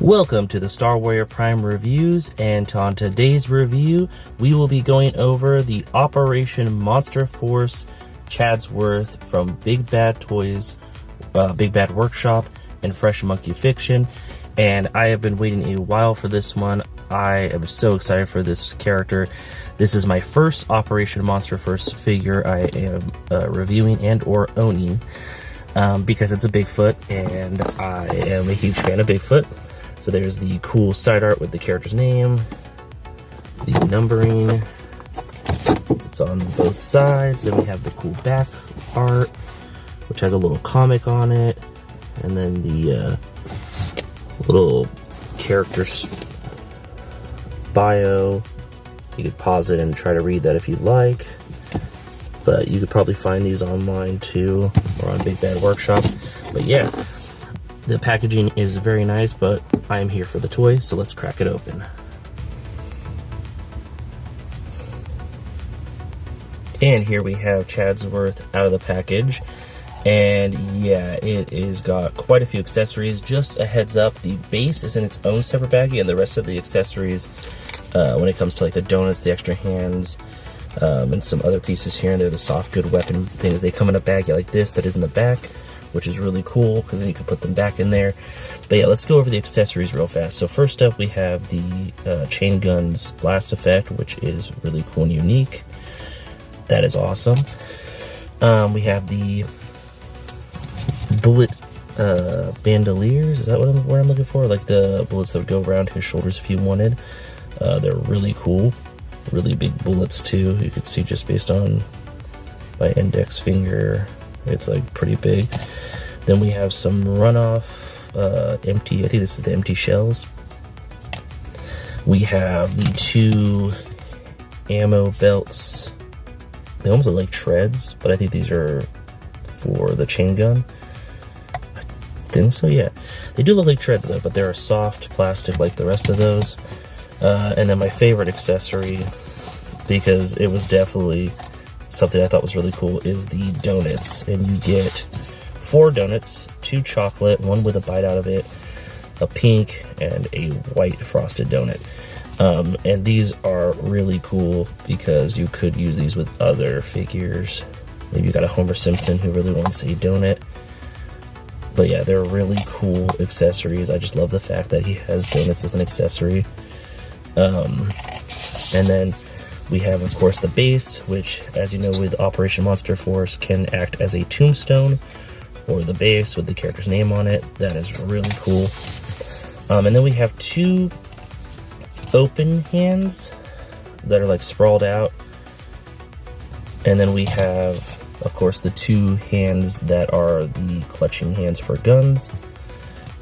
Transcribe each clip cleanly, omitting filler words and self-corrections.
Welcome to the Star Warrior Prime Reviews, and on today's review, we will be going over the Operation Monster Force Chatsworth from Big Bad Toys, Big Bad Workshop, and Fresh Monkey Fiction. And I have been waiting a while for this one. I am so excited for this character. This is my first Operation Monster Force figure I am reviewing and or owning, because it's a Bigfoot, and I am a huge fan of Bigfoot. So there's the cool side art with the character's name, the numbering, it's on both sides. Then we have the cool back art, which has a little comic on it, and then the little character's bio. You could pause it and try to read that if you'd like, but you could probably find these online too, or on Big Bad Workshop. But yeah, the packaging is very nice, but I am here for the toy, so let's crack it open. And here we have Chatsworth out of the package. And yeah, it is got quite a few accessories. Just a heads up, the base is in its own separate baggie, and the rest of the accessories, when it comes to like the donuts, the extra hands, and some other pieces here and there, the soft good weapon things, they come in a baggie like this that is in the back, which is really cool because then you can put them back in there. But yeah, let's go over the accessories real fast. So first up, we have the chain gun's blast effect, which is really cool and unique. That is awesome. We have the bullet bandoliers. Is that what I'm looking for? Like the bullets that would go around his shoulders if you wanted. They're really cool. Really big bullets too. You can see just based on my index finger, it's like pretty big. Then we have some runoff empty, I think this is the empty shells. We have the two ammo belts. They almost look like treads, but I think these are for the chain gun. I think so, yeah. They do look like treads though, but they're soft plastic like the rest of those. And then my favorite accessory, because it was definitely something I thought was really cool, is the donuts. And you get 4 donuts, 2 chocolate, 1 with a bite out of it, a pink, and a white frosted donut. And these are really cool because you could use these with other figures. Maybe you got a Homer Simpson who really wants a donut. But yeah, they're really cool accessories. I just love the fact that he has donuts as an accessory. And then we have, of course, the base, which, as you know, with Operation Monster Force, can act as a tombstone, or the base with the character's name on it. That is really cool. And then we have 2 open hands that are like sprawled out. And then we have, of course, the 2 hands that are the clutching hands for guns.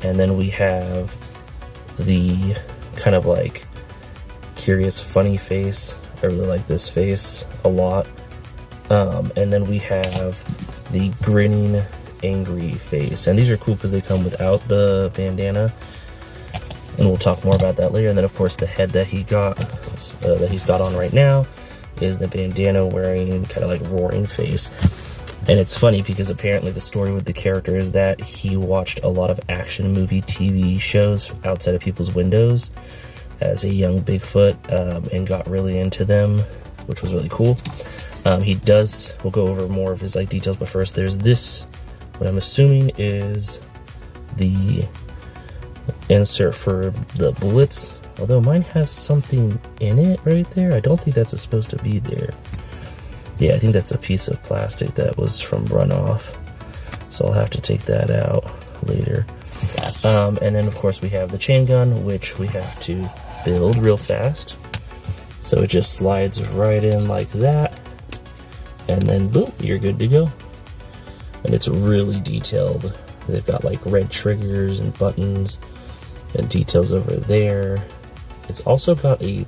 And then we have the kind of like curious, funny face. I really like this face a lot. And then we have the grinning, angry face. And these are cool because they come without the bandana. And we'll talk more about that later. And then, of course, the head that he got, that he's got on right now, is the bandana wearing kind of like roaring face. And it's funny because apparently the story with the character is that he watched a lot of action movie TV shows outside of people's windows as a young Bigfoot, and got really into them, which was really cool. We'll go over more of his like details, but first there's this, what I'm assuming is the insert for the bullets, although mine has something in it right there. I don't think that's supposed to be there. Yeah, I think that's a piece of plastic that was from runoff, so I'll have to take that out later. And then, of course, we have the chain gun, which we have to build real fast. So it just slides right in like that, and then boom, you're good to go. And it's really detailed. They've got like red triggers and buttons and details over there. It's also got a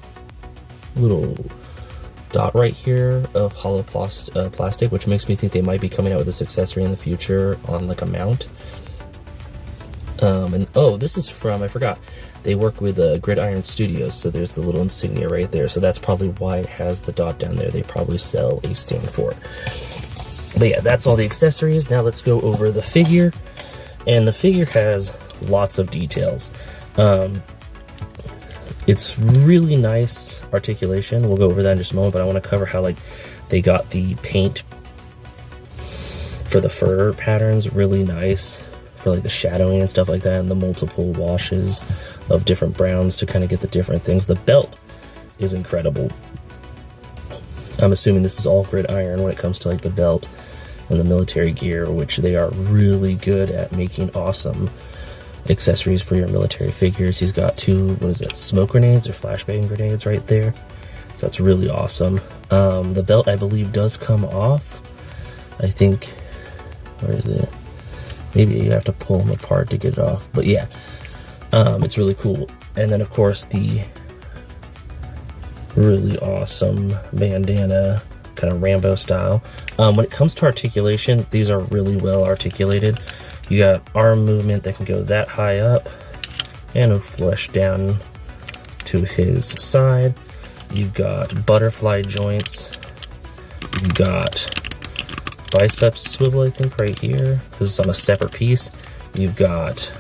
little dot right here of hollow plastic, which makes me think they might be coming out with this accessory in the future on like a mount. And oh, this is from, I forgot, they work with Gridiron Studios, so there's the little insignia right there, so that's probably why it has the dot down there. They probably sell a stand for it. But yeah, that's all the accessories. Now let's go over the figure. And the figure has lots of details. It's really nice articulation. We'll go over that in just a moment, but I want to cover how like they got the paint for the fur patterns really nice for like the shadowing and stuff like that, and the multiple washes of different browns to kind of get the different things. The belt is incredible. I'm assuming this is all grid iron when it comes to like the belt and the military gear, which they are really good at making awesome accessories for your military figures. He's got two, what is it, smoke grenades or flashbang grenades right there. So that's really awesome. The belt, I believe, does come off. I think, where is it? Maybe you have to pull them apart to get it off. But yeah, it's really cool. And then, of course, the really awesome bandana, kind of Rambo style. When it comes to articulation, these are really well articulated. You got arm movement that can go that high up and a flush down to his side. You've got butterfly joints. You've got bicep swivel, I think, right here, because it's on a separate piece. You've got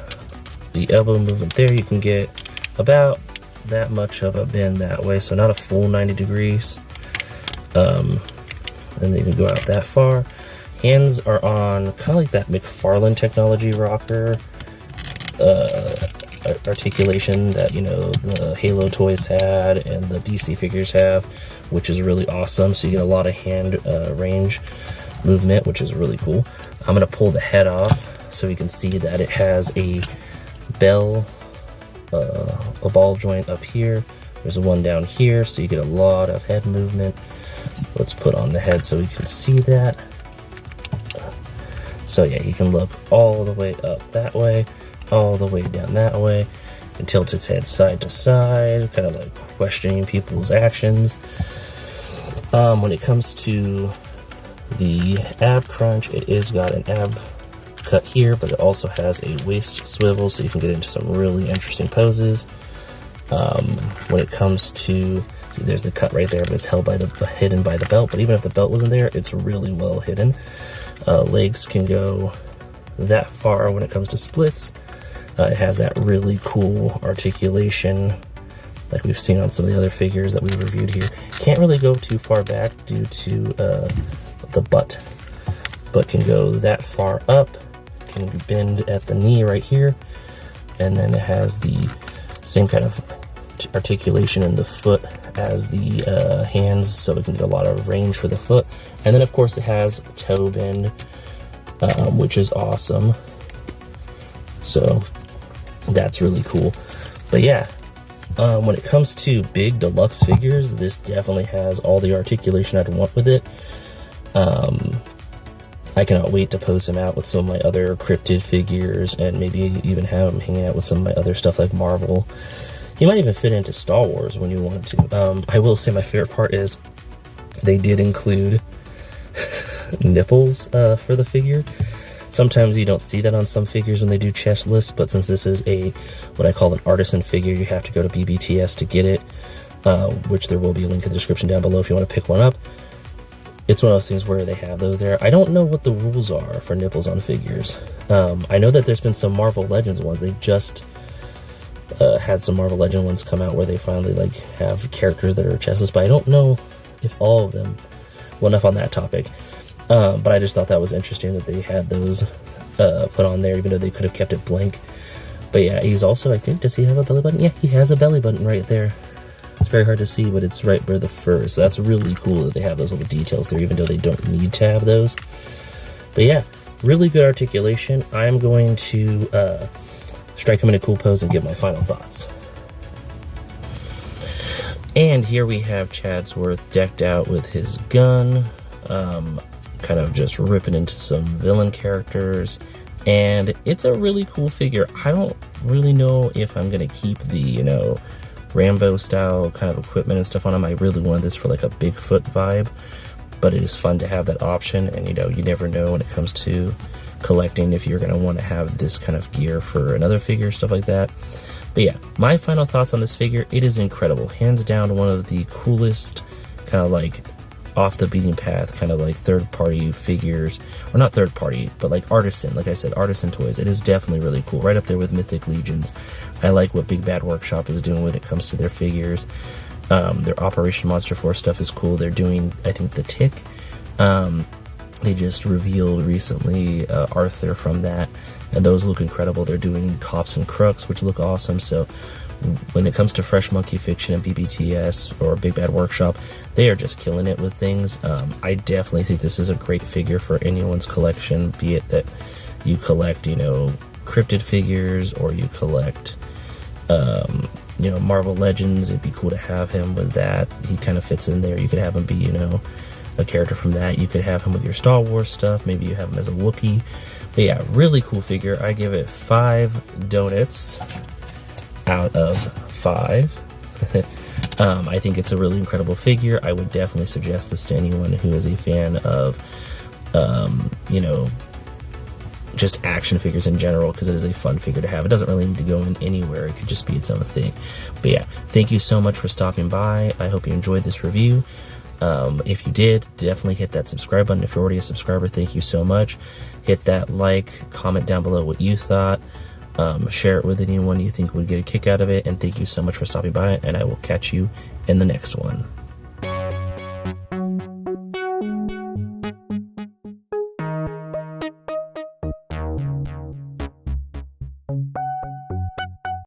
the elbow movement there. You can get about that much of a bend that way, so not a full 90 degrees. And then you can go out that far. Hands are on kind of like that McFarlane technology rocker articulation that, you know, the Halo toys had and the DC figures have, which is really awesome. So you get a lot of hand range movement, which is really cool. I'm going to pull the head off so you can see that it has a bell, a ball joint up here. There's one down here, so you get a lot of head movement. Let's put on the head so we can see that. So yeah, you can look all the way up that way, all the way down that way, and tilt its head side to side, kind of like questioning people's actions. When it comes to the ab crunch, it is got an ab cut here, but it also has a waist swivel, so you can get into some really interesting poses. When it comes to, see, there's the cut right there, but it's held by hidden by the belt. But even if the belt wasn't there, it's really well hidden. Legs can go that far when it comes to splits. It has that really cool articulation like we've seen on some of the other figures that we've reviewed here. Can't really go too far back due to the butt, but can go that far up, can bend at the knee right here, and then it has the same kind of articulation in the foot as the hands, so it can get a lot of range for the foot. And then of course it has toe bend, which is awesome, so that's really cool. But yeah, when it comes to big deluxe figures, this definitely has all the articulation I'd want with it. I cannot wait to post him out with some of my other cryptid figures, and maybe even have him hanging out with some of my other stuff like Marvel. He might even fit into Star Wars when you wanted to. I will say my favorite part is they did include nipples for the figure. Sometimes you don't see that on some figures when they do chest lists, but since this is what I call an artisan figure, you have to go to BBTS to get it, which there will be a link in the description down below if you want to pick one up. It's one of those things where they have those there. I don't know what the rules are for nipples on figures. I know that there's been some Marvel Legends ones. They just had some Marvel Legend ones come out where they finally like have characters that are chestless, but I don't know if all of them. Well, enough on that topic. But I just thought that was interesting that they had those put on there, even though they could have kept it blank. But yeah, he's also, I think, does he have a belly button? Yeah, he has a belly button right there. It's very hard to see, but it's right where the fur is. So that's really cool that they have those little details there, even though they don't need to have those. But yeah, really good articulation. I'm going to strike him in a cool pose and give my final thoughts. And here we have Chatsworth decked out with his gun, kind of just ripping into some villain characters. And it's a really cool figure. I don't really know if I'm going to keep the, you know, Rambo style kind of equipment and stuff on him. I really wanted this for like a Bigfoot vibe, but it is fun to have that option. And you know, you never know when it comes to collecting if you're going to want to have this kind of gear for another figure, stuff like that. But yeah, my final thoughts on this figure, it is incredible. Hands down, one of the coolest kind of like off the beaten path, kind of like third-party figures, or not third-party, but like artisan, like I said, artisan toys. It is definitely really cool, right up there with Mythic Legions. I like what Big Bad Workshop is doing when it comes to their figures. Their Operation Monster Force stuff is cool. They're doing, I think, the Tick. They just revealed recently Arthur from that, and those look incredible. They're doing Cops and Crooks, which look awesome. So when it comes to Fresh Monkey Fiction and BBTS or Big Bad Workshop, they are just killing it with things. I definitely think this is a great figure for anyone's collection, be it that you collect, you know, cryptid figures, or you collect, you know, Marvel Legends. It'd be cool to have him with that. He kind of fits in there. You could have him be, you know, a character from that. You could have him with your Star Wars stuff. Maybe you have him as a Wookiee. But yeah, really cool figure. I give it 5 donuts out of 5. I think it's a really incredible figure. I would definitely suggest this to anyone who is a fan of, you know, just action figures in general, because it is a fun figure to have. It doesn't really need to go in anywhere. It could just be its own thing. But yeah, thank you so much for stopping by. I hope you enjoyed this review. If you did, definitely hit that subscribe button. If you're already a subscriber, thank you so much. Hit that like, comment down below what you thought. Share it with anyone you think would get a kick out of it. And thank you so much for stopping by, and I will catch you in the next one.